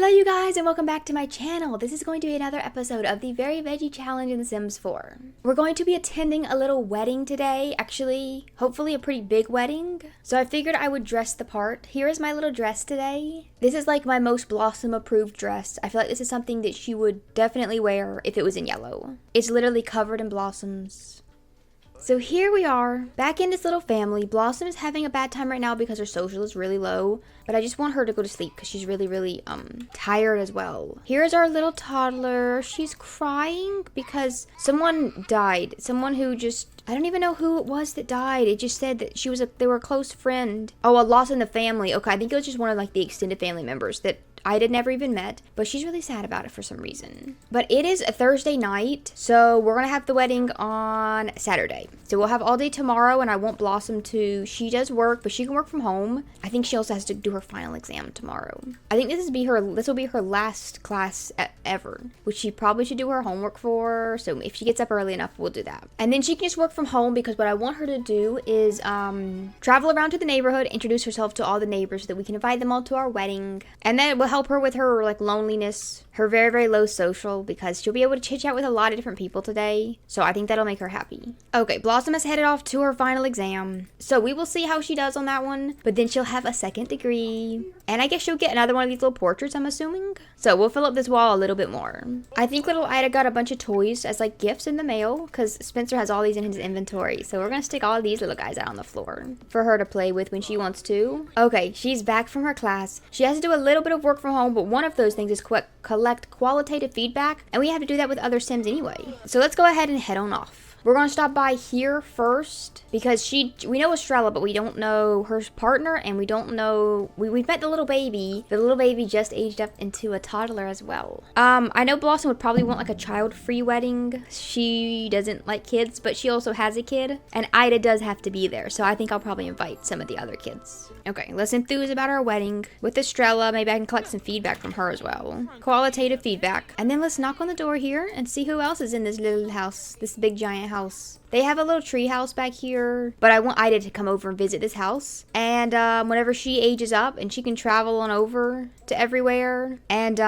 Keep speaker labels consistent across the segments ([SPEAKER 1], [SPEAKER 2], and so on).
[SPEAKER 1] Hello you guys and welcome back to my channel. This is going to be another episode of the Very Veggie Challenge in The Sims 4. We're going to be attending a little wedding today, actually, hopefully a pretty big wedding. So I figured I would dress the part. Here is my little dress today. This is like my most Blossom approved dress. I feel like this is something that she would definitely wear if it was in yellow. It's literally covered in blossoms. So here we are, back in this little family. Blossom is having a bad time right now because her social is really low, but I just want her to go to sleep because she's really tired as well. Here's our little toddler. She's crying because someone died. Someone who just, I don't even know who it was that died. It just said that they were a close friend. Oh, a loss in the family. Okay, I think it was just one of like the extended family members that I had never even met, but she's really sad about it for some reason. But it is a Thursday night, so we're gonna have the wedding on Saturday. So we'll have all day tomorrow, and I want Blossom to, she does work, but she can work from home. I think she also has to do her final exam tomorrow. I think this will be her last class ever, which she probably should do her homework for, so if she gets up early enough, we'll do that. And then she can just work from home because what I want her to do is travel around to the neighborhood, introduce herself to all the neighbors so that we can invite them all to our wedding, and then it will help her with her like loneliness, her very low social, because she'll be able to chit chat with a lot of different people today. So I think that'll make her happy. Okay, Blossom has headed off to her final exam, so we will see how she does on that one. But then she'll have a second degree, and I guess she'll get another one of these little portraits, I'm assuming. So we'll fill up this wall a little bit more. I think little Ida got a bunch of toys as like gifts in the mail because Spencer has all these in his inventory. So we're gonna stick all of these little guys out on the floor for her to play with when she wants to. Okay, she's back from her class. She has to do a little bit of work from home, but one of those things is collect qualitative feedback, and we have to do that with other Sims anyway. So let's go ahead and head on off. We're going to stop by here first because we know Estrella, but we don't know her partner, and we don't know, we've met the little baby. The little baby just aged up into a toddler as well. I know Blossom would probably want like a child-free wedding. She doesn't like kids, but she also has a kid, and Ida does have to be there, so I think I'll probably invite some of the other kids. Okay, let's enthuse about our wedding with Estrella. Maybe I can collect some feedback from her as well. Qualitative feedback. And then let's knock on the door here and see who else is in this little house, this big giant house. They have a little tree house back here, but I want Ida to come over and visit this house. And whenever she ages up and she can travel on over to everywhere and,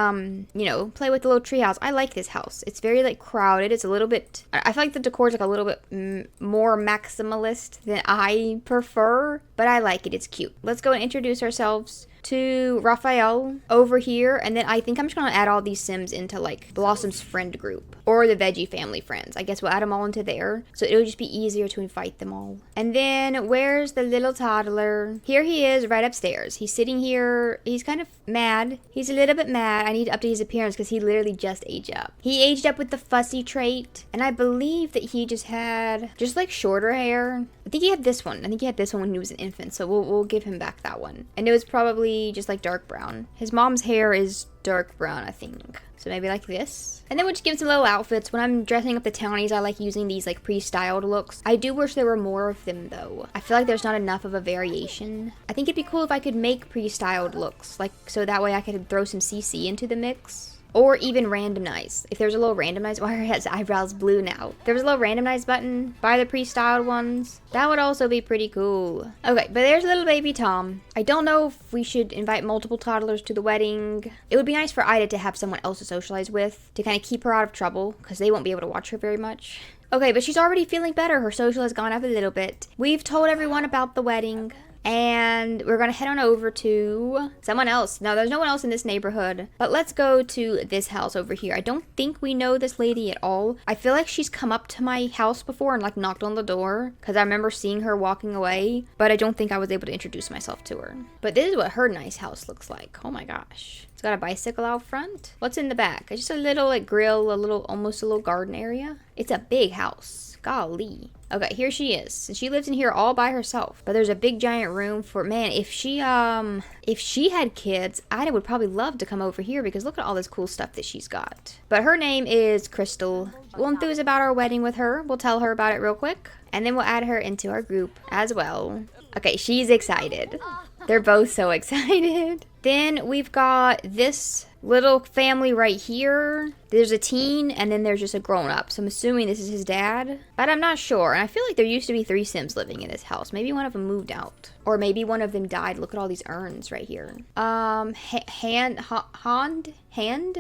[SPEAKER 1] you know, play with the little tree house. I like this house. It's very like crowded. It's a little bit, I feel like the decor is like a little bit more maximalist than I prefer, but I like it. It's cute. Let's go and introduce ourselves to Raphael over here, and then I think I'm just gonna add all these Sims into like Blossom's friend group or the Veggie family friends. I guess we'll add them all into there, so it'll just be easier to invite them all. And then where's the little toddler? Here he is, right upstairs. He's sitting here. He's kind of mad. He's a little bit mad. I need to update his appearance because he literally just aged up. He aged up with the fussy trait, and I believe that he just had like shorter hair. I think he had this one. I think he had this one when he was an infant, so we'll give him back that one. And it was probably just like dark brown. His mom's hair is dark brown, I think. So maybe like this. And then we'll just give some little outfits. When I'm dressing up the townies, I like using these like pre-styled looks. I do wish there were more of them though. I feel like there's not enough of a variation. I think it'd be cool if I could make pre-styled looks, like so that way I could throw some CC into the mix. Or even randomize. If there's a little randomize, why are his eyebrows blue now? If there was a little randomize button, buy the pre-styled ones. That would also be pretty cool. Okay, but there's little baby Tom. I don't know if we should invite multiple toddlers to the wedding. It would be nice for Ida to have someone else to socialize with, to kind of keep her out of trouble, because they won't be able to watch her very much. Okay, but she's already feeling better. Her social has gone up a little bit. We've told everyone about the wedding. And we're gonna head on over to someone else. No, there's no one else in this neighborhood. But let's go to this house over here. I don't think we know this lady at all. I feel like she's come up to my house before and like knocked on the door, because I remember seeing her walking away, but I don't think I was able to introduce myself to her. But this is what her nice house looks like. Oh my gosh. It's got a bicycle out front. What's in the back? It's just a little like grill, almost a little garden area. It's a big house. Golly. Okay, here she is. And she lives in here all by herself. But there's a big giant room for, man, if she had kids, Ida would probably love to come over here because look at all this cool stuff that she's got. But her name is Crystal. We'll enthuse about our wedding with her. We'll tell her about it real quick. And then we'll add her into our group as well. Okay, she's excited. They're both so excited. Then we've got this little family right here. There's a teen, and then there's just a grown-up. So I'm assuming this is his dad, but I'm not sure. And I feel like there used to be 3 Sims living in this house. Maybe one of them moved out, or maybe one of them died. Look at all these urns right here. Hand.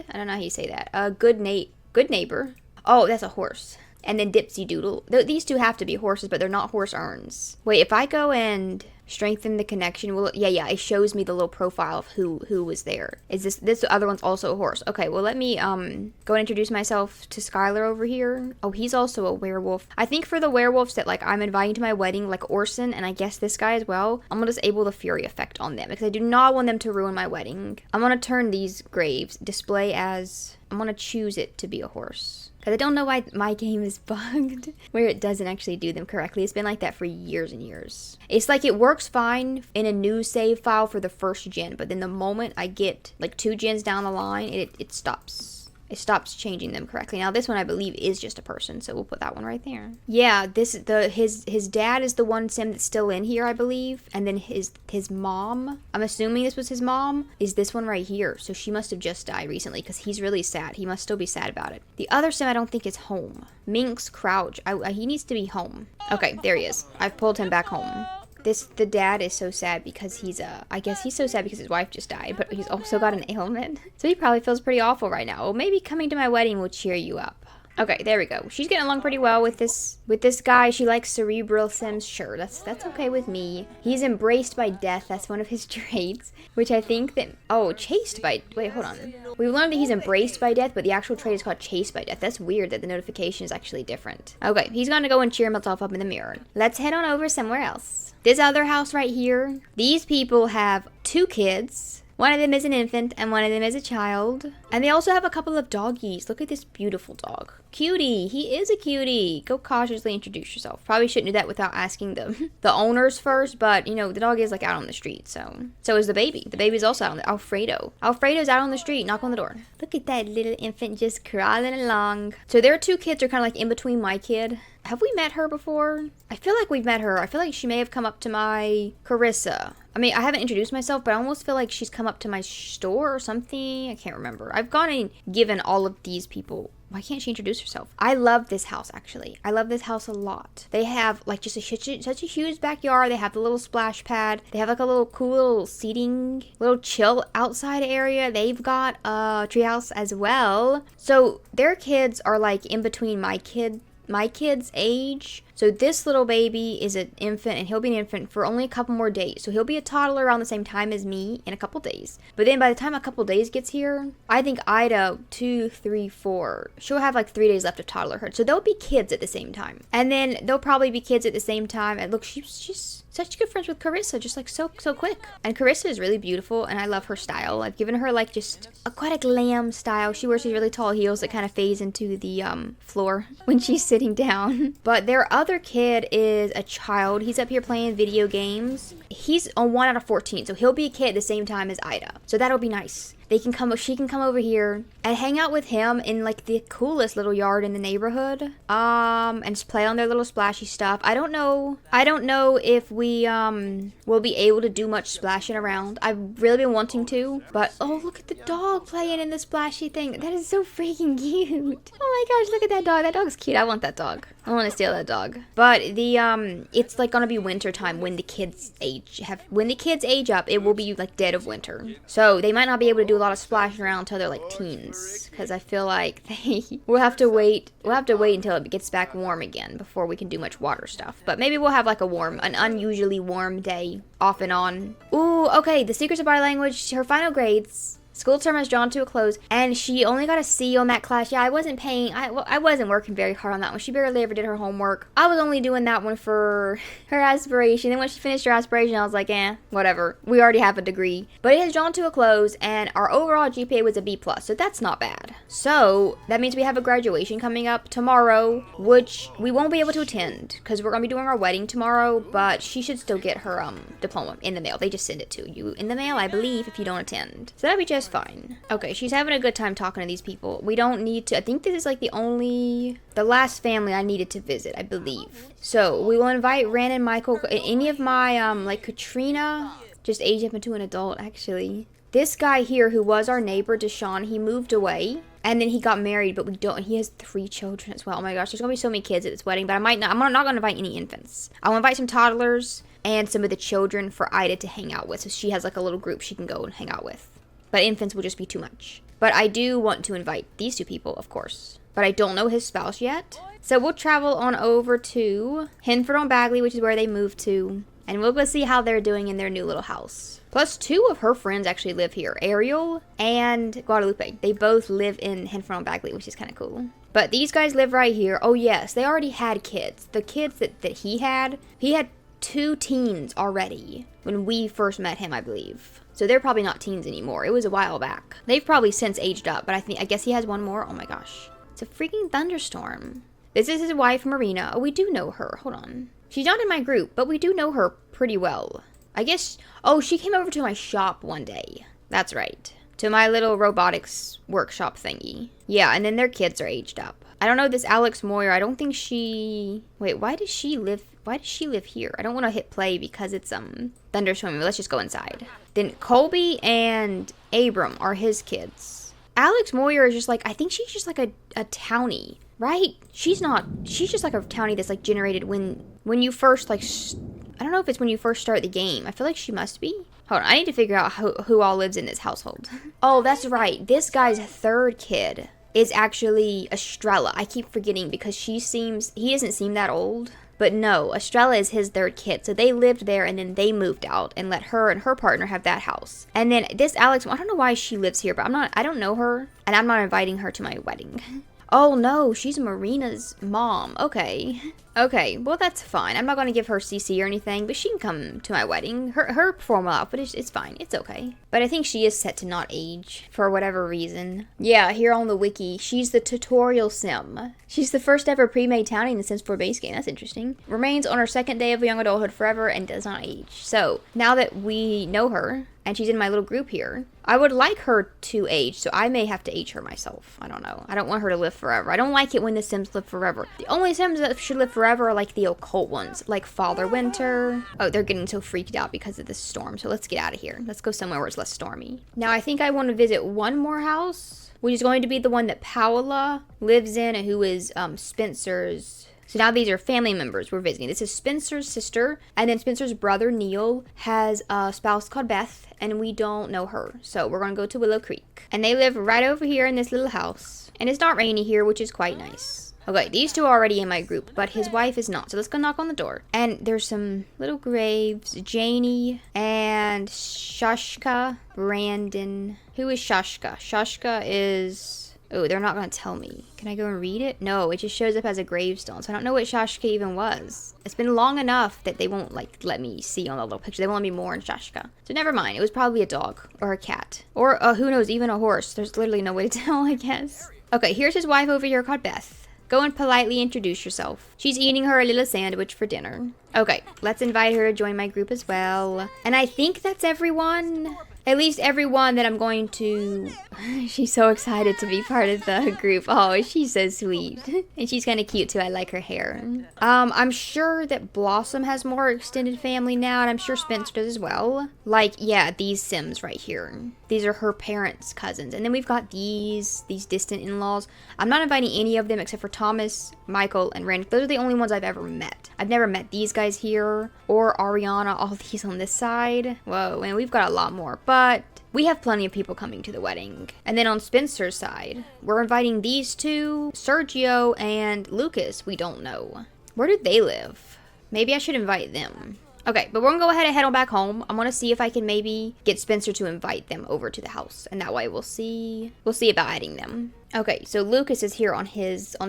[SPEAKER 1] I don't know how you say that. Good neighbor. Oh, that's a horse. And then Dipsy Doodle. These two have to be horses, but they're not horse urns. Wait, if I go and strengthen the connection, well, yeah, it shows me the little profile of who was there. Is this other one's also a horse? Okay, well, let me go and introduce myself to Skylar over here. Oh, he's also a werewolf. I think for the werewolves that like I'm inviting to my wedding, like Orson and I guess this guy as well, I'm gonna disable the fury effect on them because I do not want them to ruin my wedding. I'm gonna turn these graves display as, I'm gonna choose it to be a horse. Because I don't know why my game is bugged, where it doesn't actually do them correctly. It's been like that for years and years. It's like it works fine in a new save file for the first gen, but then the moment I get like 2 gens down the line, it stops. It stops changing them correctly. Now this one I believe is just a person, so we'll put that one right there. Yeah, his dad is the one Sim that's still in here, I believe, and then his mom, I'm assuming this was his mom, is this one right here. So she must have just died recently because he's really sad. He must still be sad about it. The other Sim I don't think is home. Minx Crouch. He needs to be home. Okay, there he is. I've pulled him back home. The dad is so sad because I guess he's so sad because his wife just died, but he's also got an ailment. So he probably feels pretty awful right now. Well, maybe coming to my wedding will cheer you up. Okay, there we go. She's getting along pretty well with this guy. She likes cerebral Sims. Sure, that's okay with me. He's embraced by death. That's one of his traits, which I think that, chased by, wait, hold on. We learned that he's embraced by death, but the actual trait is called chased by death. That's weird that the notification is actually different. Okay, he's gonna go and cheer himself up in the mirror. Let's head on over somewhere else. This other house right here, these people have 2 kids. One of them is an infant and one of them is a child. And they also have a couple of doggies. Look at this beautiful dog. Cutie. He is a cutie. Go cautiously introduce yourself. Probably shouldn't do that without asking the owners first, but you know, the dog is like out on the street, so is the baby. The baby's also out on the Alfredo. Alfredo's out on the street. Knock on the door. Look at that little infant just crawling along. So their 2 kids are kind of like in between my kid. Have we met her before? I feel like we've met her. I feel like she may have come up to my Carissa. I mean, I haven't introduced myself, but I almost feel like she's come up to my store or something. I can't remember. I've gone and given all of these people. Why can't she introduce herself? I love this house, actually. I love this house a lot. They have, like, just such a huge backyard. They have the little splash pad. They have, like, a little cool little seating, little chill outside area. They've got a treehouse as well. So their kids are, like, in between my kid's age. So this little baby is an infant, and he'll be an infant for only a couple more days. So he'll be a toddler around the same time as me in a couple days. But then by the time a couple days gets here, I think Ida, 2, 3, 4, she'll have like 3 days left of toddlerhood. So they'll be kids at the same time. And then they'll probably be kids at the same time. And look, she's such good friends with Carissa, just like so quick. And Carissa is really beautiful, and I love her style. I've given her like just aquatic lamb style. She wears these really tall heels that kind of phase into the floor when she's sitting down. But their other kid is a child. He's up here playing video games. He's on 1 out of 14, so he'll be a kid at the same time as Ida. So that'll be nice. She can come over here and hang out with him in like the coolest little yard in the neighborhood. And just play on their little splashy stuff. I don't know if we will be able to do much splashing around. I've really been wanting to, but oh, look at the dog playing in the splashy thing. That is so freaking cute. Oh my gosh, look at that dog. That dog's cute. I want that dog. I want to steal that dog. But it's like gonna be winter time when the kids age up. It will be like dead of winter, so they might not be able to do a lot of splashing around until they're like teens, because I feel like we'll have to wait until it gets back warm again before we can do much water stuff. But maybe we'll have like an unusually warm day off and on. Ooh, okay, the Secrets of Body Language, her final grades. School term has drawn to a close, and she only got a C on that class. Yeah, I wasn't working very hard on that one. She barely ever did her homework. I was only doing that one for her aspiration. Then when she finished her aspiration, I was like, whatever. We already have a degree. But it has drawn to a close, and our overall GPA was a B+, so that's not bad. So that means we have a graduation coming up tomorrow, which we won't be able to attend, because we're going to be doing our wedding tomorrow, but she should still get her diploma in the mail. They just send it to you in the mail, I believe, if you don't attend. So that'd be just fine. Okay, she's having a good time talking to these people. We don't need to, I think this is like the last family I needed to visit, I believe. So we will invite Ren and Michael. Any of my like Katrina just aged up into an adult, actually. This guy here who was our neighbor, Deshaun, he moved away. And then he got married, but he has 3 children as well. Oh my gosh, there's gonna be so many kids at this wedding, but I'm not gonna invite any infants. I'll invite some toddlers and some of the children for Ida to hang out with. So she has like a little group she can go and hang out with. But infants will just be too much. But I do want to invite these 2 people, of course. But I don't know his spouse yet. So we'll travel on over to Henford-on-Bagley, which is where they moved to. And we'll go see how they're doing in their new little house. Plus 2 of her friends actually live here. Ariel and Guadalupe. They both live in Henford-on-Bagley, which is kind of cool. But these guys live right here. Oh yes, they already had kids. The kids that he had 2 teens already when we first met him, I believe. So they're probably not teens anymore. It was a while back. They've probably since aged up, but I guess he has 1 more. Oh my gosh. It's a freaking thunderstorm. This is his wife, Marina. Oh, we do know her. Hold on. She's not in my group, but we do know her pretty well. I guess, oh, she came over to my shop one day. That's right. To my little robotics workshop thingy. Yeah, and then their kids are aged up. I don't know this Alex Moyer. I don't think she... Wait, why does she live here? I don't want to hit play because it's thunderstorming. Let's just go inside. Then Colby and Abram are his kids. Alex Moyer is just like, I think she's just like a townie, right? She's just like a townie that's like generated when you first like... I don't know if it's when you first start the game. I feel like she must be. Hold on, I need to figure out who all lives in this household. Oh, that's right. This guy's 3rd kid is actually Estrella. I keep forgetting because he doesn't seem that old. But no, Estrella is his 3rd kid. So they lived there and then they moved out and let her and her partner have that house. And then this Alex, I don't know why she lives here, but I don't know her. And I'm not inviting her to my wedding. Oh no, she's Marina's mom. Okay. Okay, well that's fine. I'm not going to give her CC or anything, but she can come to my wedding. Her formal outfit it's fine. It's okay. But I think she is set to not age for whatever reason. Yeah, here on the wiki, she's the tutorial sim. She's the first ever pre-made townie in the Sims 4 base game. That's interesting. Remains on her 2nd day of young adulthood forever and does not age. So, now that we know her, and she's in my little group here, I would like her to age, so I may have to age her myself. I don't know. I don't want her to live forever. I don't like it when the Sims live forever. The only Sims that should live forever are like the occult ones, like Father Winter. Oh, they're getting so freaked out because of this storm, so let's get out of here. Let's go somewhere where it's less stormy. Now, I think I want to visit one more house, which is going to be the one that Paola lives in, and who is Spencer's. So now these are family members we're visiting. This is Spencer's sister, and then Spencer's brother, Neil, has a spouse called Beth, and we don't know her. So we're going to go to Willow Creek. And they live right over here in this little house. And it's not rainy here, which is quite nice. Okay, these 2 are already in my group, but his wife is not. So let's go knock on the door. And there's some little graves. Janie and Shashka, Brandon. Who is Shashka? Shashka is... Oh, they're not going to tell me. Can I go and read it? No, it just shows up as a gravestone. So I don't know what Shashka even was. It's been long enough that they won't, like, let me see on the little picture. They won't let me more in Shashka. So never mind. It was probably a dog or a cat. Or, who knows, even a horse. There's literally no way to tell, I guess. Okay, here's his wife over here called Beth. Go and politely introduce yourself. She's eating her little sandwich for dinner. Okay, let's invite her to join my group as well. And I think that's everyone. At least everyone that I'm going to... She's so excited to be part of the group. Oh, she's so sweet. And she's kind of cute too. I like her hair. I'm sure that Blossom has more extended family now, and I'm sure Spencer does as well. Like, yeah, these Sims right here. These are her parents' cousins. And then we've got these distant in-laws. I'm not inviting any of them except for Thomas, Michael, and Rand. Those are the only ones I've ever met. I've never met these guys here, or Ariana, all these on this side. Whoa, and we've got a lot more. But we have plenty of people coming to the wedding. And then on Spencer's side, we're inviting these 2, Sergio and Lucas. We don't know. Where do they live? Maybe I should invite them. Okay, but we're gonna go ahead and head on back home. I'm gonna see if I can maybe get Spencer to invite them over to the house. And that way we'll see about adding them. Okay, so Lucas is here on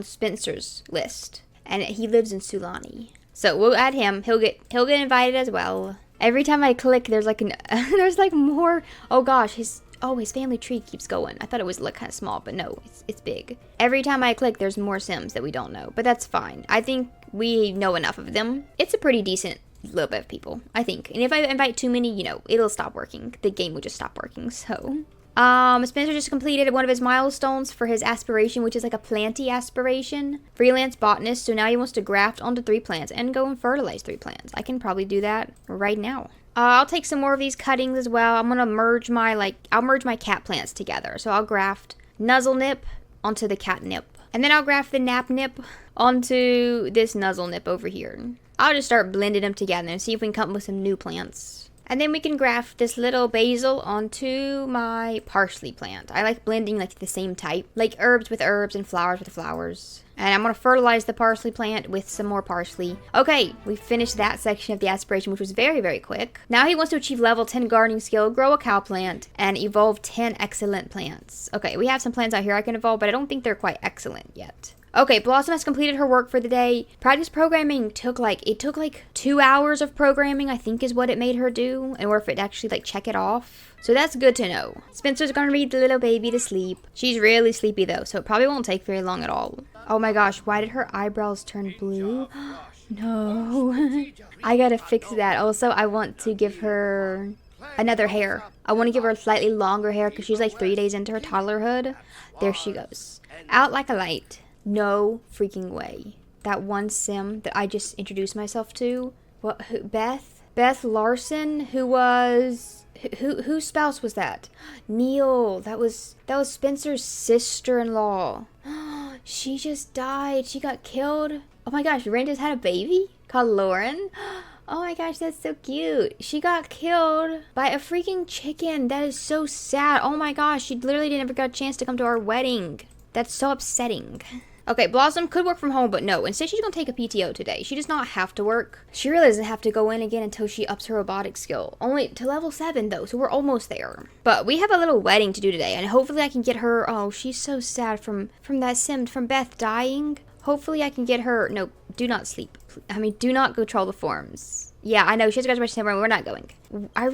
[SPEAKER 1] Spencer's list. And he lives in Sulani. So we'll add him. He'll get invited as well. Every time I click, there's like there's like more. Oh gosh, his family tree keeps going. I thought it was like kind of small, but no, it's big. Every time I click, there's more Sims that we don't know, but that's fine. I think we know enough of them. It's a pretty decent little bit of people, I think. And if I invite too many, it'll stop working. The game will just stop working. So Spencer just completed one of his milestones for his aspiration, which is like a planty aspiration. Freelance botanist, so now he wants to graft onto 3 plants and go and fertilize 3 plants. I can probably do that right now. I'll take some more of these cuttings as well. I'm gonna merge I'll merge my cat plants together. So I'll graft nuzzle nip onto the catnip. And then I'll graft the nap nip onto this nuzzle nip over here. I'll just start blending them together and see if we can come up with some new plants. And then we can graft this little basil onto my parsley plant. I like blending like the same type, like herbs with herbs and flowers with flowers. And I'm gonna fertilize the parsley plant with some more parsley. Okay, we finished that section of the aspiration, which was very, very quick. Now he wants to achieve level 10 gardening skill, grow a cow plant, and evolve 10 excellent plants. Okay, we have some plants out here I can evolve, but I don't think they're quite excellent yet. Okay, Blossom has completed her work for the day. Practice programming took like 2 hours of programming, I think is what it made her do, in order for it to actually like check it off. So that's good to know. Spencer's gonna read the little baby to sleep. She's really sleepy though, so it probably won't take very long at all. Oh my gosh, why did her eyebrows turn blue? No. I gotta fix that. Also, I want to give her another hair. I want to give her slightly longer hair because she's like 3 days into her toddlerhood. There she goes. Out like a light. No freaking way. That one sim that I just introduced myself to. What? Who, Beth? Beth Larson, who was... Whose spouse was that? Neil. That was Spencer's sister-in-law. She just died. She got killed. Oh my gosh, Ren just had a baby called Lauren. Oh my gosh, that's so cute. She got killed by a freaking chicken. That is so sad. Oh my gosh, she literally never got a chance to come to our wedding. That's so upsetting. Okay, Blossom could work from home, but no. Instead, she's going to take a PTO today. She does not have to work. She really doesn't have to go in again until she ups her robotic skill. Only to level 7, though, so we're almost there. But we have a little wedding to do today, and hopefully I can get her... Oh, she's so sad from that sim, from Beth dying. Hopefully I can get her... No, do not sleep. I mean, do not go troll the forums. Yeah, I know, she has to go to September, we're not going. I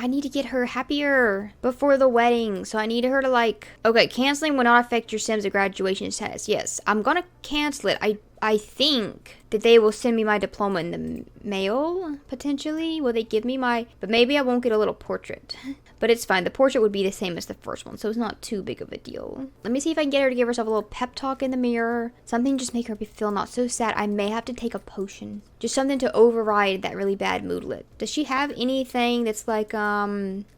[SPEAKER 1] need to get her happier before the wedding, so I need her to like... Okay, canceling will not affect your Sims' graduation status. Yes, I'm gonna cancel it. I think that they will send me my diploma in the mail, potentially. Will they give me my... But maybe I won't get a little portrait. But it's fine. The portrait would be the same as the first one, so it's not too big of a deal. Let me see if I can get her to give herself a little pep talk in the mirror. Something just make her feel not so sad. I may have to take a potion. Just something to override that really bad moodlet. Does she have anything that's like,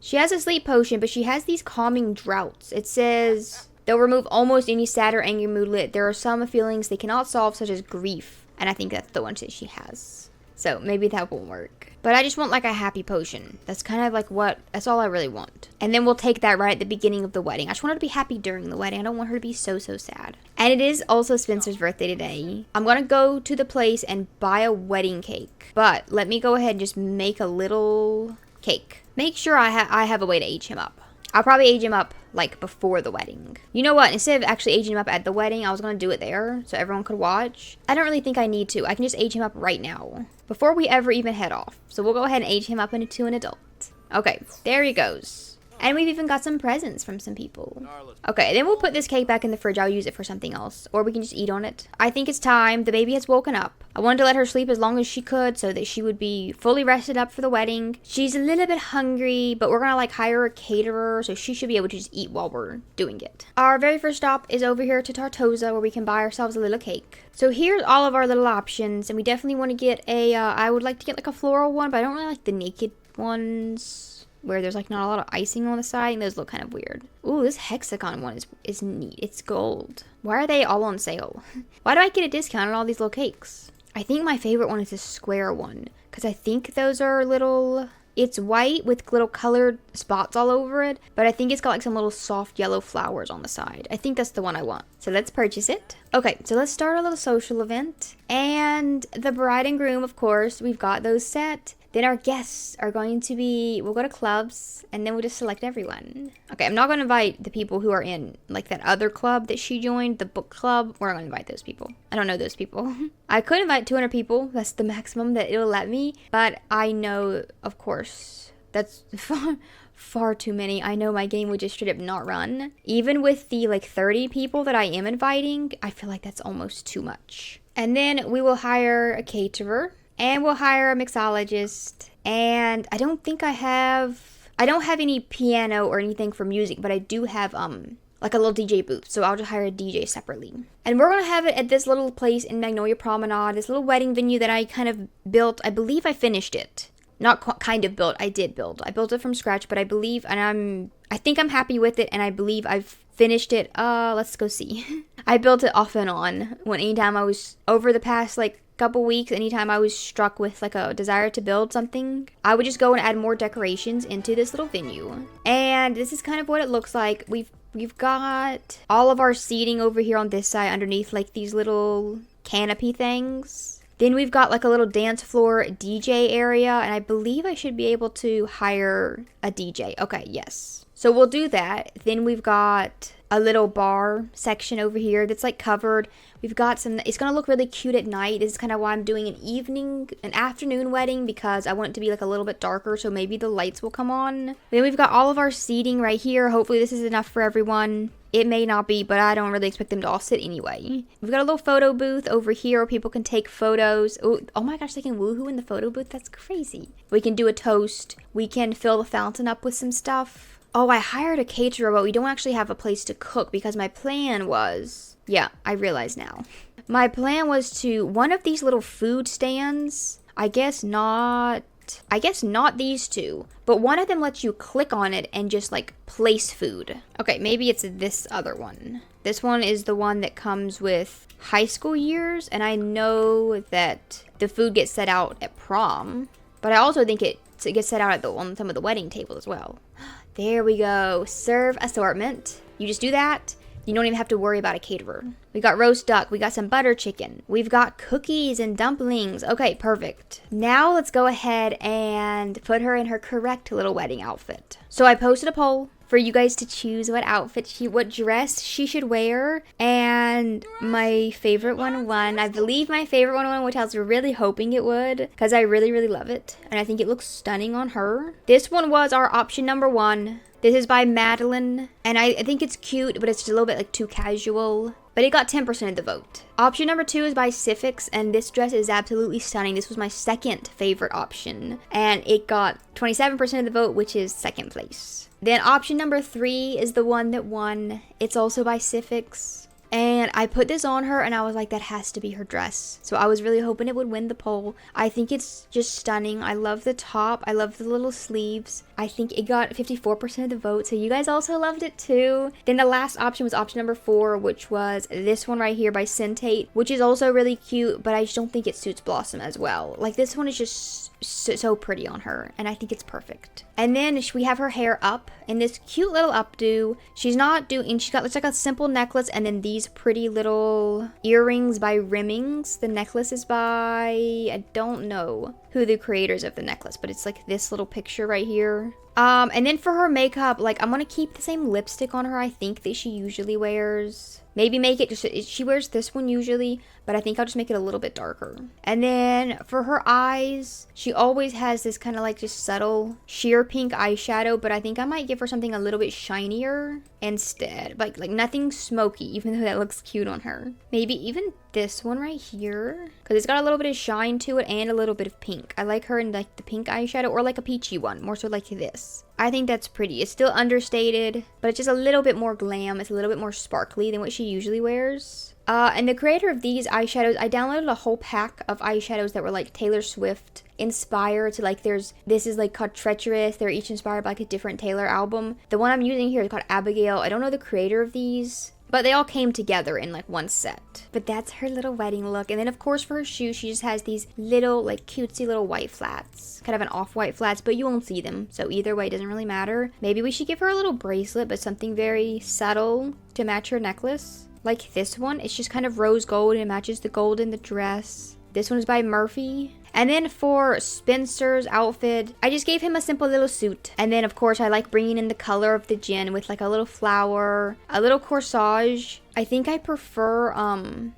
[SPEAKER 1] She has a sleep potion, but she has these calming droughts. It says... They'll remove almost any sad or angry moodlet. There are some feelings they cannot solve, such as grief. And I think that's the one that she has. So maybe that won't work. But I just want like a happy potion. That's kind of like that's all I really want. And then we'll take that right at the beginning of the wedding. I just want her to be happy during the wedding. I don't want her to be so sad. And it is also Spencer's birthday today. I'm going to go to the place and buy a wedding cake. But let me go ahead and just make a little cake. Make sure I have a way to age him up. I'll probably age him up, like, before the wedding. You know what? Instead of actually aging him up at the wedding, I was going to do it there so everyone could watch. I don't really think I need to. I can just age him up right now before we ever even head off. So we'll go ahead and age him up into an adult. Okay, there he goes. And we've even got some presents from some people. Okay, then we'll put this cake back in the fridge. I'll use it for something else. Or we can just eat on it. I think it's time. The baby has woken up. I wanted to let her sleep as long as she could so that she would be fully rested up for the wedding. She's a little bit hungry, but we're going to like hire a caterer, so she should be able to just eat while we're doing it. Our very first stop is over here to Tartosa, where we can buy ourselves a little cake. So here's all of our little options, and we definitely want to get I would like to get like a floral one, but I don't really like the naked ones where there's like not a lot of icing on the side, and those look kind of weird. Ooh, this hexagon one is neat. It's gold. Why are they all on sale? Why do I get a discount on all these little cakes? I think my favorite one is the square one, because I think those are little... It's white with little colored spots all over it, but I think it's got like some little soft yellow flowers on the side. I think that's the one I want. So let's purchase it. Okay, so let's start a little social event. And the bride and groom, of course, we've got those set. Then our guests are going to be, we'll go to clubs, and then we'll just select everyone. Okay, I'm not going to invite the people who are in, like, that other club that she joined, the book club. We're not going to invite those people. I don't know those people. I could invite 200 people. That's the maximum that it'll let me. But I know, of course, that's far too many. I know my game would just straight up not run. Even with the, like, 30 people that I am inviting, I feel like that's almost too much. And then we will hire a caterer. And we'll hire a mixologist. And I don't think I have I don't have any piano or anything for music, but I do have like a little DJ booth, so I'll just hire a DJ separately. And we're gonna have it at this little place in Magnolia Promenade, this little wedding venue that I kind of built. I believe I finished it. Not kind of built, I did build. I built it from scratch, but I believe, and I think I'm happy with it, and I believe I've finished it. Let's go see. I built it off and on. Anytime I was, over the past like couple weeks, anytime I was struck with like a desire to build something, I would just go and add more decorations into this little venue. And this is kind of what it looks like. We've got all of our seating over here on this side underneath like these little canopy things. Then we've got like a little dance floor DJ area, and I believe I should be able to hire a DJ. Okay, yes. So we'll do that. Then we've got a little bar section over here that's like covered. We've got some, it's gonna look really cute at night. This is kind of why I'm doing an afternoon wedding, because I want it to be like a little bit darker, so maybe the lights will come on. Then we've got all of our seating right here. Hopefully this is enough for everyone. It may not be, but I don't really expect them to all sit anyway. We've got a little photo booth over here where people can take photos. Oh my gosh, they can woohoo in the photo booth? That's crazy. We can do a toast. We can fill the fountain up with some stuff. Oh, I hired a caterer, but we don't actually have a place to cook, because my plan was... Yeah, I realize now. My plan was to, one of these little food stands, I guess not these two, but one of them lets you click on it and just like place food. Okay, maybe it's this other one. This one is the one that comes with high school years, and I know that the food gets set out at prom, but I also think it gets set out on some of the wedding table as well. There we go. Serve assortment. You just do that. You don't even have to worry about a caterer. We got roast duck. We got some butter chicken. We've got cookies and dumplings. Okay, perfect. Now let's go ahead and put her in her correct little wedding outfit. So I posted a poll for you guys to choose what what dress she should wear. And my favorite one won. I believe my favorite one won, which I was really hoping it would, because I really, really love it. And I think it looks stunning on her. This one was our option number 1. This is by Madeline, and I think it's cute, but it's just a little bit like too casual. But it got 10% of the vote. Option number 2 is by Sifix, and this dress is absolutely stunning. This was my second favorite option, and it got 27% of the vote, which is second place. Then option number 3 is the one that won. It's also by Sifix. And I put this on her, and I was like, that has to be her dress. So I was really hoping it would win the poll. I think it's just stunning. I love the top. I love the little sleeves. I think it got 54% of the vote, so you guys also loved it too. Then the last option was option number 4, which was this one right here by Centate, which is also really cute, but I just don't think it suits Blossom as well. Like, this one is just so pretty on her, and I think it's perfect. And then we have her hair up in this cute little updo. She's got looks like a simple necklace, and then these pretty little earrings by Rimmings. The necklace is by, I don't know who the creators of the necklace, but it's like this little picture right here. And then for her makeup, like, I'm gonna keep the same lipstick on her, I think, that she usually wears. Maybe make it just, she wears this one usually, but I think I'll just make it a little bit darker. And then for her eyes, she always has this kind of like just subtle sheer pink eyeshadow, but I think I might give her something a little bit shinier instead. Like nothing smoky, even though that looks cute on her. Maybe even this one right here, because it's got a little bit of shine to it and a little bit of pink. I like her in like the pink eyeshadow, or like a peachy one, more so like this. I think that's pretty. It's still understated, but it's just a little bit more glam. It's a little bit more sparkly than what she usually wears. And the creator of these eyeshadows, I downloaded a whole pack of eyeshadows that were like Taylor Swift inspired. To like, this is like called Treacherous. They're each inspired by like a different Taylor album. The one I'm using here is called Abigail. I don't know the creator of these, but they all came together in like one set. But that's her little wedding look. And then of course for her shoes, she just has these little like cutesy little white flats. Kind of an off-white flats, but you won't see them. So either way, it doesn't really matter. Maybe we should give her a little bracelet, but something very subtle to match her necklace. Like this one, it's just kind of rose gold and it matches the gold in the dress. This one is by Murphy. And then for Spencer's outfit, I just gave him a simple little suit. And then of course I like bringing in the color of the gin with like a little flower, a little corsage. I think I prefer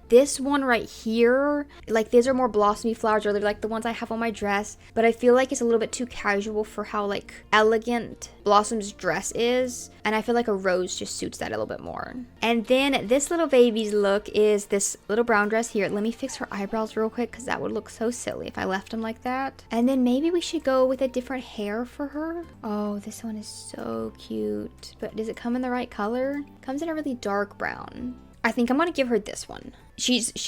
[SPEAKER 1] this one right here. Like, these are more blossomy flowers, or they're like the ones I have on my dress, but I feel like it's a little bit too casual for how like elegant Blossom's dress is, and I feel like a rose just suits that a little bit more. And then this little baby's look is this little brown dress here. Let me fix her eyebrows real quick, because that would look so silly if I left them like that. And then maybe we should go with a different hair for her. Oh, this one is so cute. But does it come in the right color? Comes in a really dark brown. I think I'm gonna give her this one.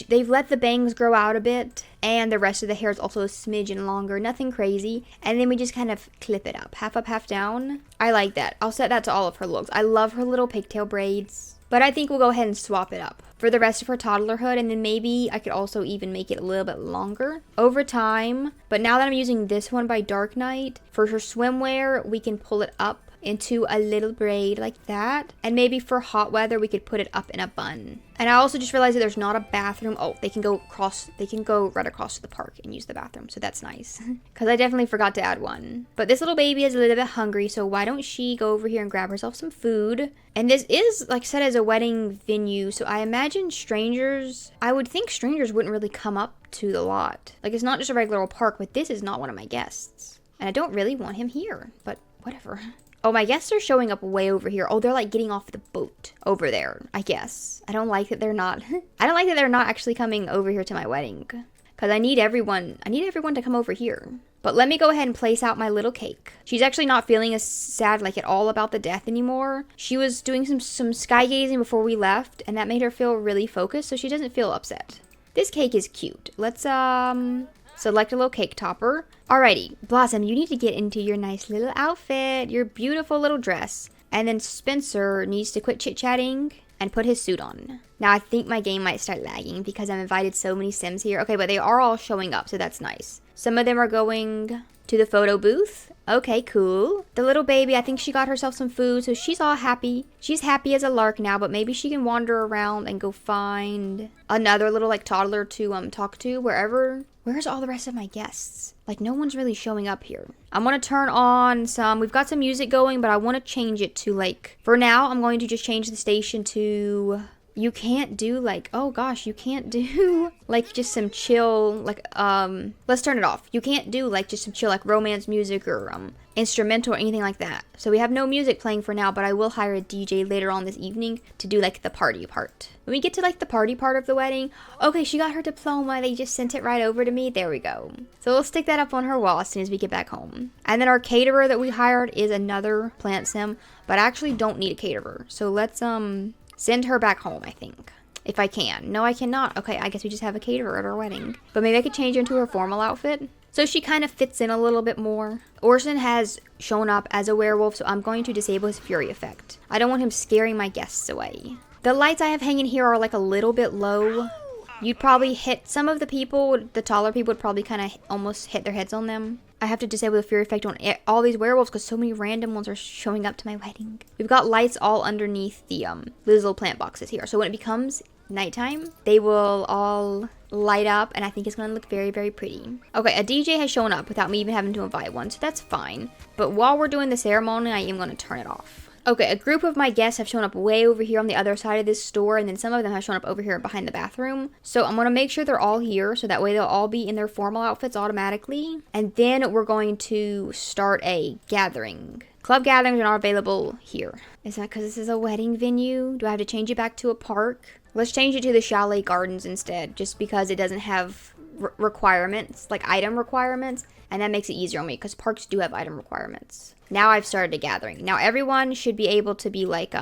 [SPEAKER 1] They've let the bangs grow out a bit, and the rest of the hair is also a smidgen longer, nothing crazy. And then we just kind of clip it up, half down. I like that. I'll set that to all of her looks. I love her little pigtail braids, but I think we'll go ahead and swap it up for the rest of her toddlerhood, and then maybe I could also even make it a little bit longer over time. But now that I'm using this one by Dark Knight, for her swimwear, we can pull it up into a little braid like that, and maybe for hot weather we could put it up in a bun. And I also just realized that there's not a bathroom. Oh, they can go right across to the park and use the bathroom, so that's nice. Because I definitely forgot to add one. But this little baby is a little bit hungry, so why don't she go over here and grab herself some food. And this is, like I said, as a wedding venue, so I imagine strangers, I would think strangers wouldn't really come up to the lot. Like, it's not just a regular old park, but this is not one of my guests, and I don't really want him here, but whatever. Oh, my guests are showing up way over here. Oh, they're like getting off the boat over there, I guess. I don't like that they're not. I don't like that they're not actually coming over here to my wedding. Because I need everyone to come over here. But let me go ahead and place out my little cake. She's actually not feeling as sad like at all about the death anymore. She was doing some sky gazing before we left, and that made her feel really focused, so she doesn't feel upset. This cake is cute. Let's select a little cake topper. Alrighty, Blossom, you need to get into your nice little outfit, your beautiful little dress. And then Spencer needs to quit chit-chatting and put his suit on. Now I think my game might start lagging because I've invited so many Sims here. Okay, but they are all showing up, so that's nice. Some of them are going to the photo booth. Okay, cool. The little baby, I think she got herself some food, so she's all happy. She's happy as a lark now, but maybe she can wander around and go find another little like toddler to talk to wherever. Where's all the rest of my guests? Like, no one's really showing up here. I'm going to turn on we've got some music going, but I want to change it to like, for now, I'm going to just change the station to, you can't do like, oh gosh, you can't do like just some chill, like, let's turn it off. You can't do like just some chill, like romance music or instrumental or anything like that. So we have no music playing for now, but I will hire a DJ later on this evening to do like the party part. When we get to like the party part of the wedding, okay, she got her diploma. They just sent it right over to me. There we go. So we'll stick that up on her wall as soon as we get back home. And then our caterer that we hired is another plant sim, but I actually don't need a caterer. So let's send her back home, I think. If I can. No, I cannot. Okay, I guess we just have a caterer at our wedding. But maybe I could change into her formal outfit, so she kind of fits in a little bit more. Orson has shown up as a werewolf, so I'm going to disable his fury effect. I don't want him scaring my guests away. The lights I have hanging here are like a little bit low. You'd probably hit some of the people, the taller people would probably kind of almost hit their heads on them. I have to disable the fury effect on all these werewolves because so many random ones are showing up to my wedding. We've got lights all underneath the little plant boxes here. So when it becomes nighttime, they will all light up, and I think it's going to look very, very pretty. Okay, a DJ has shown up without me even having to invite one, so that's fine. But while we're doing the ceremony, I am going to turn it off. Okay, a group of my guests have shown up way over here on the other side of this store, and then some of them have shown up over here behind the bathroom. So I'm going to make sure they're all here, so that way they'll all be in their formal outfits automatically. And then we're going to start a gathering. Club gatherings are not available here. Is that because this is a wedding venue? Do I have to change it back to a park? Let's change it to the Chalet Gardens instead, just because it doesn't have requirements, like item requirements, and that makes it easier on me, because parks do have item requirements. Now I've started a gathering. Now everyone should be able to be like,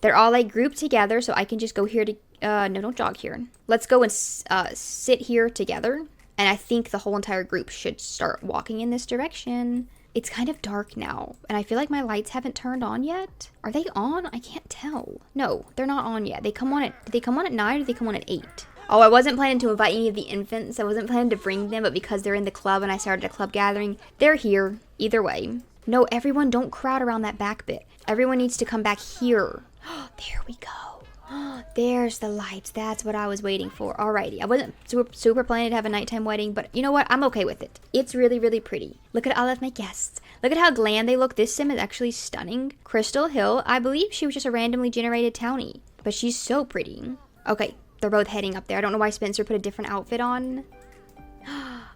[SPEAKER 1] they're all like grouped together, so I can just go here to, no, don't jog here. Let's go and sit here together, and I think the whole entire group should start walking in this direction. It's kind of dark now, and I feel like my lights haven't turned on yet. Are they on? I can't tell. No, they're not on yet. Did they come on at 9 or did they come on at 8? Oh, I wasn't planning to invite any of the infants. I wasn't planning to bring them, but because they're in the club and I started a club gathering, they're here. Either way. No, everyone don't crowd around that back bit. Everyone needs to come back here. There we go. There's the lights. That's what I was waiting for. Alrighty. I wasn't super planning to have a nighttime wedding, but you know what? I'm okay with it. It's really, really pretty. Look at all of my guests. Look at how glam they look. This sim is actually stunning. Crystal Hill. I believe she was just a randomly generated townie, but she's so pretty. Okay, they're both heading up there. I don't know why Spencer put a different outfit on.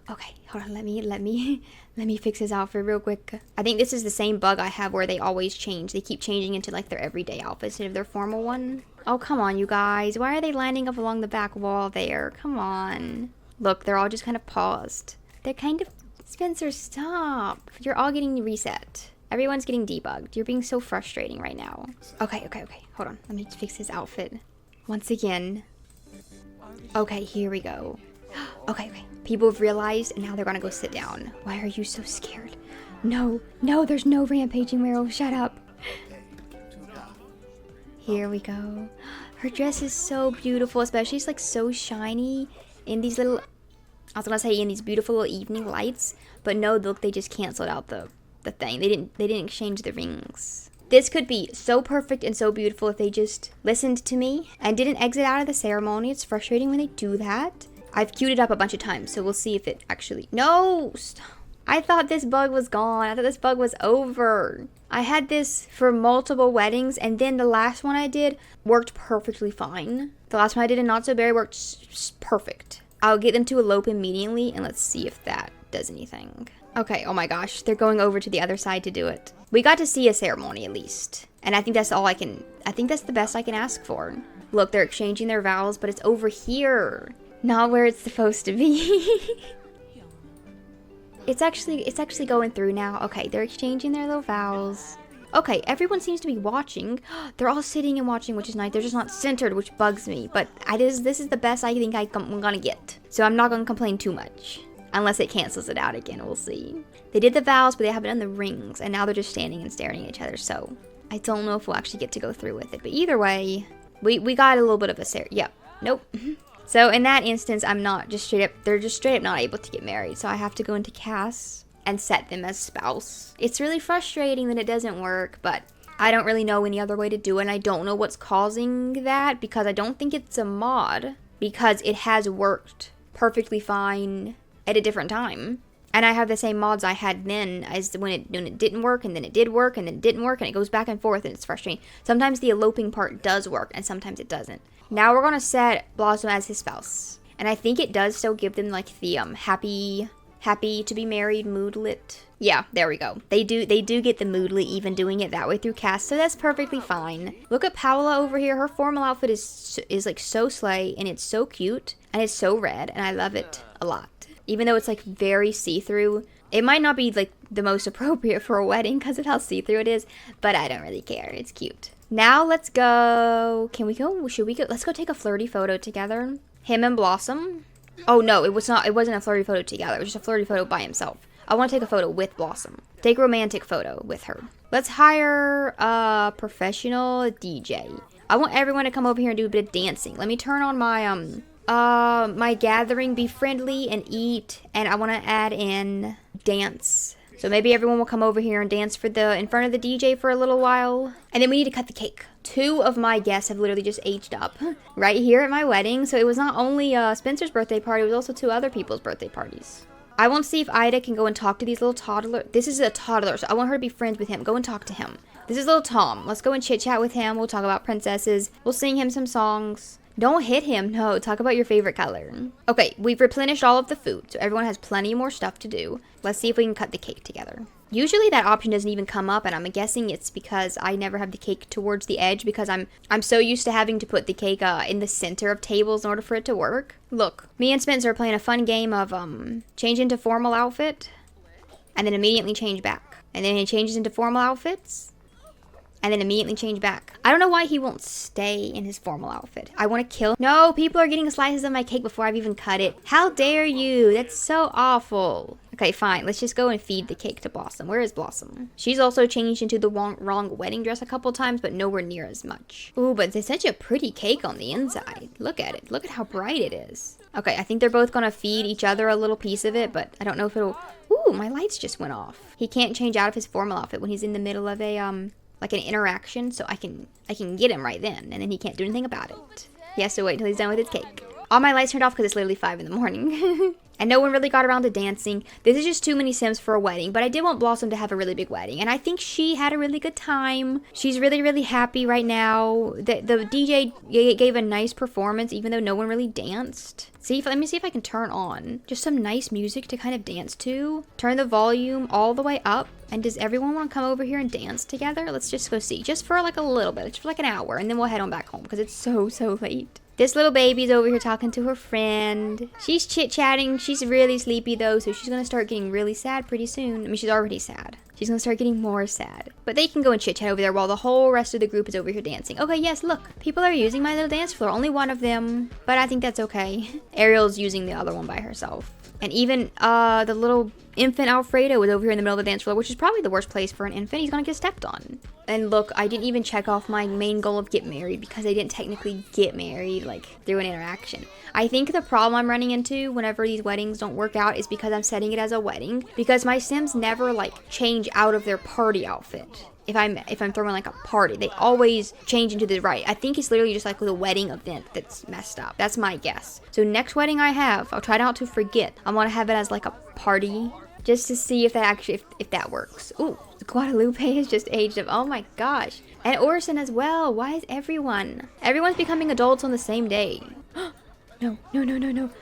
[SPEAKER 1] Okay, hold on. Let me fix his outfit real quick. I think this is the same bug I have where they always change. They keep changing into like their everyday outfits instead of their formal one. Oh, come on, you guys. Why are they lining up along the back wall there? Come on. Look, they're all just kind of paused. They're kind of... Spencer, stop. You're all getting reset. Everyone's getting debugged. You're being so frustrating right now. Okay. Hold on. Let me fix his outfit. Once again. Okay, here we go. Okay. People have realized, and now they're gonna go sit down. Why are you so scared? No, there's no rampaging werewolf. Shut up. Here we go. Her dress is so beautiful, especially it's like so shiny in these little... I was gonna say in these beautiful little evening lights, but no, look, they just canceled out the thing. They didn't exchange the rings. This could be so perfect and so beautiful if they just listened to me and didn't exit out of the ceremony. It's frustrating when they do that. I've queued it up a bunch of times, so we'll see if it actually... No! Stop. I thought this bug was gone. I thought this bug was over. I had this for multiple weddings, and then the last one I did worked perfectly fine. The last one I did in Not So Berry worked perfect. I'll get them to elope immediately, and let's see if that does anything. Okay, oh my gosh, they're going over to the other side to do it. We got to see a ceremony at least, and I think that's all I think that's the best I can ask for. Look, they're exchanging their vows, but it's over here, not where it's supposed to be. It's actually going through now. Okay, they're exchanging their little vows. Okay, everyone seems to be watching. They're all sitting and watching, which is nice. They're just not centered, which bugs me. But this is the best I think I'm gonna get. So I'm not gonna complain too much. Unless it cancels it out again, we'll see. They did the vows, but they haven't done the rings. And now they're just standing and staring at each other. So I don't know if we'll actually get to go through with it. But either way, we got a little bit of a Yep. Nope. So in that instance, they're just straight up not able to get married. So I have to go into Cass and set them as spouse. It's really frustrating that it doesn't work, but I don't really know any other way to do it. And I don't know what's causing that, because I don't think it's a mod, because it has worked perfectly fine at a different time. And I have the same mods I had then as when it didn't work, and then it did work, and then it didn't work, and it goes back and forth, and it's frustrating. Sometimes the eloping part does work, and sometimes it doesn't. Now we're gonna set Blossom as his spouse, and I think it does still give them like the happy to be married moodlet. Yeah, there we go. They do get the moodlet even doing it that way through Cass, so that's perfectly fine. Look at Paola over here. Her formal outfit is like so slay, and it's so cute, and it's so red, and I love it a lot. Even though it's like very see-through. It might not be like the most appropriate for a wedding because of how see-through it is, but I don't really care. It's cute. Now let's go. Can we go? Should we go? Let's go take a flirty photo together. Him and Blossom. Oh no, it wasn't a flirty photo together. It was just a flirty photo by himself. I want to take a photo with Blossom. Take a romantic photo with her. Let's hire a professional DJ. I want everyone to come over here and do a bit of dancing. Let me turn on my my gathering, be friendly and eat, and I want to add in dance. So maybe everyone will come over here and dance in front of the DJ for a little while. And then we need to cut the cake. 2 of my guests have literally just aged up right here at my wedding. So it was not only Spencer's birthday party, it was also 2 other people's birthday parties. I want to see if Ida can go and talk to these little toddlers. This is a toddler, so I want her to be friends with him. Go and talk to him. This is little Tom. Let's go and chit chat with him. We'll talk about princesses. We'll sing him some songs. Don't hit him. No, talk about your favorite color. Okay, we've replenished all of the food, so everyone has plenty more stuff to do. Let's see if we can cut the cake together. Usually that option doesn't even come up, and I'm guessing it's because I never have the cake towards the edge, because I'm so used to having to put the cake in the center of tables in order for it to work. Look, me and Spencer are playing a fun game of change into formal outfit, and then immediately change back. And then he changes into formal outfits, and then immediately change back. I don't know why he won't stay in his formal outfit. I want to kill... No, people are getting slices of my cake before I've even cut it. How dare you? That's so awful. Okay, fine. Let's just go and feed the cake to Blossom. Where is Blossom? She's also changed into the wrong wedding dress a couple times, but nowhere near as much. Ooh, but it's such a pretty cake on the inside. Look at it. Look at how bright it is. Okay, I think they're both gonna feed each other a little piece of it, but I don't know if it'll... Ooh, my lights just went off. He can't change out of his formal outfit when he's in the middle of a, like an interaction, so I can get him right then, and then he can't do anything about it. He has to wait until he's done with his cake. All my lights turned off because it's literally 5 in the morning. And no one really got around to dancing. This is just too many Sims for a wedding, but I did want Blossom to have a really big wedding, and I think she had a really good time. She's really, really happy right now. The DJ gave a nice performance, even though no one really danced. Let me see if I can turn on just some nice music to kind of dance to. Turn the volume all the way up. And does everyone want to come over here and dance together? Let's just go see. Just for like a little bit. Just for like an hour. And then we'll head on back home because it's so late. This little baby's over here talking to her friend. She's chit-chatting. She's really sleepy though, so she's gonna start getting really sad pretty soon. I mean, she's already sad. She's gonna start getting more sad. But they can go and chit-chat over there while the whole rest of the group is over here dancing. Okay, yes, look. People are using my little dance floor. Only one of them, but I think that's okay. Ariel's using the other one by herself. And even the little infant Alfredo was over here in the middle of the dance floor, which is probably the worst place for an infant. He's gonna get stepped on. And look, I didn't even check off my main goal of get married because I didn't technically get married, like, through an interaction. I think the problem I'm running into whenever these weddings don't work out is because I'm setting it as a wedding. Because my Sims never, like, change out of their party outfit. If I'm throwing like a party, they always change into the right. I think it's literally just like the wedding event that's messed up. That's my guess. So next wedding I have, I'll try not to forget. I want to have it as like a party just to see if that actually, if that works. Ooh, Guadalupe has just aged up. Oh my gosh. And Orson as well. Why is everyone's becoming adults on the same day? No.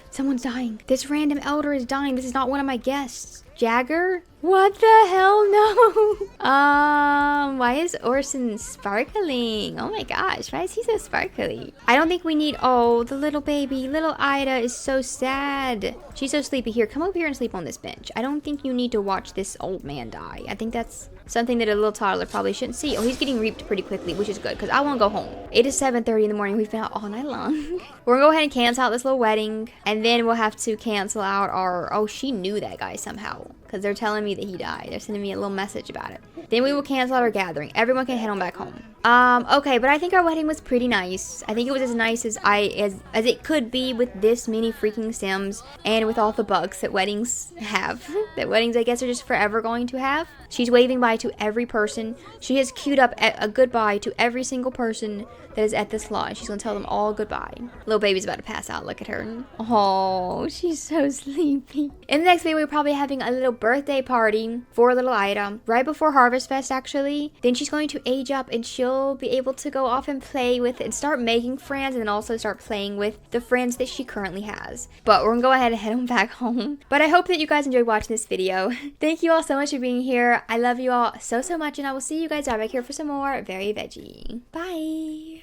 [SPEAKER 1] Someone's dying. This random elder is dying. This is not one of my guests. Jagger? What the hell? No. Why is Orson sparkling? Oh my gosh, why is he so sparkly? I don't think we need, oh, the little baby. Little Ida is so sad. She's so sleepy. Here, come over here and sleep on this bench. I don't think you need to watch this old man die. I think that's something that a little toddler probably shouldn't see. Oh, he's getting reaped pretty quickly, which is good, because I want to go home. It is 7:30 in the morning. We've been out all night long. We're going to go ahead and cancel out this little wedding, and then we'll have to cancel out our, oh, she knew that guy somehow, because they're telling me that he died. They're sending me a little message about it. Then we will cancel out our gathering. Everyone can head on back home. Okay, but I think our wedding was pretty nice. I think it was as nice as as it could be with this many freaking Sims and with all the bugs that weddings have. That weddings, I guess, are just forever going to have. She's waving bye to every person. She has queued up a goodbye to every single person that is at this lodge. She's gonna tell them all goodbye. Little baby's about to pass out. Look at her. Oh, she's so sleepy. In the next video, we're probably having a little birthday party for little Ida right before Harvest Fest, actually. Then she's going to age up and she'll be able to go off and play with and start making friends, and then also start playing with the friends that she currently has. But we're gonna go ahead and head on back home. But I hope that you guys enjoyed watching this video. Thank you all so much for being here. I love you all so much, and I will see you guys right back here for some more Very Veggie. Bye.